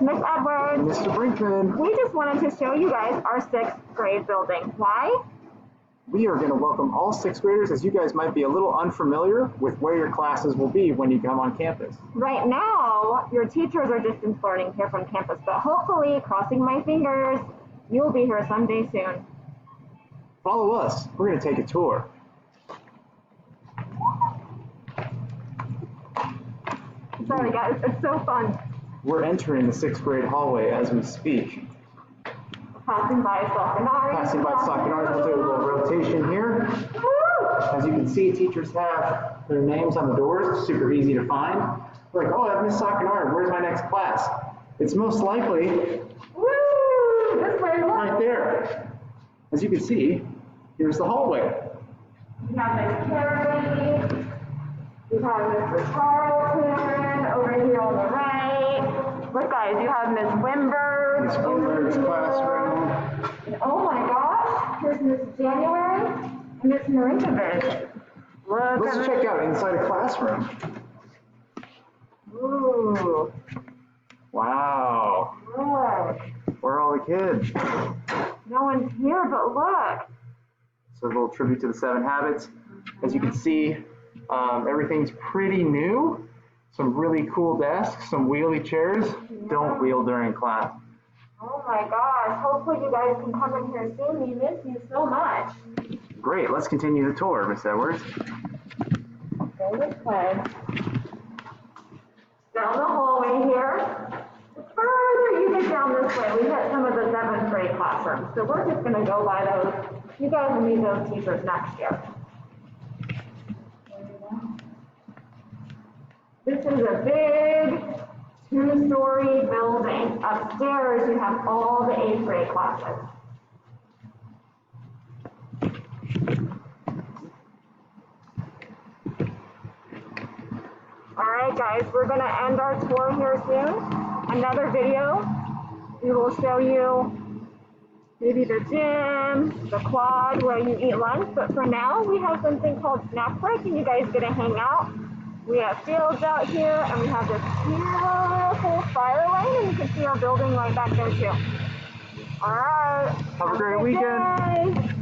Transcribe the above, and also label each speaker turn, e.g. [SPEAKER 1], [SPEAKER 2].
[SPEAKER 1] Miss Edwards.
[SPEAKER 2] Mr. Brinkman.
[SPEAKER 1] We just wanted to show you guys our 6th grade building. Why?
[SPEAKER 2] We are going to welcome all 6th graders, as you guys might be a little unfamiliar with where your classes will be when you come on campus.
[SPEAKER 1] Right now, your teachers are distance learning here from campus, but hopefully, crossing my fingers, you'll be here someday soon.
[SPEAKER 2] Follow us. We're going to take a tour.
[SPEAKER 1] Sorry guys, it's so fun.
[SPEAKER 2] We're entering the 6th grade hallway as we speak.
[SPEAKER 1] Passing by Sakanari.
[SPEAKER 2] Passing by Sakanari, we'll do a little rotation here. As you can see, teachers have their names on the doors, super easy to find. Like, oh, I have Miss Sakanari, where's my next class? It's most likely
[SPEAKER 1] This way, look.
[SPEAKER 2] right there. As you can see, here's the hallway.
[SPEAKER 1] We have Miss Carrie. We have Mr. Charlton over here on the right. Look guys, you have Miss Wimberg.
[SPEAKER 2] Miss Wimberg's classroom.
[SPEAKER 1] And oh my gosh, here's Miss January and Miss Marinkovic. Look.
[SPEAKER 2] Let's check out inside a classroom.
[SPEAKER 1] Ooh.
[SPEAKER 2] Wow.
[SPEAKER 1] Look.
[SPEAKER 2] Where are all the kids?
[SPEAKER 1] No one's here, but look.
[SPEAKER 2] So a little tribute to the 7 Habits. As you can see, everything's pretty new. Some really cool desks, some wheelie chairs.
[SPEAKER 1] Yeah.
[SPEAKER 2] Don't wheel during class.
[SPEAKER 1] Oh my gosh, hopefully you guys can come in here soon. We miss you so much.
[SPEAKER 2] Great, let's continue the tour, Miss Edwards.
[SPEAKER 1] Go this way. Down the hallway here. The further you get down this way, we hit some of the 7th grade classrooms. So we're just going to go by those. You guys will meet those teachers next year. This is a big 2-story building. Upstairs, you have all the 8th grade classes. All right, guys, we're going to end our tour here soon. Another video, we will show you maybe the gym, the quad where you eat lunch. But for now, we have something called snack break, and you guys get to hang out. We have fields out here, and we have this beautiful fire lane, and you can see our building right back there too. All right.
[SPEAKER 2] Have a great weekend.
[SPEAKER 1] Day.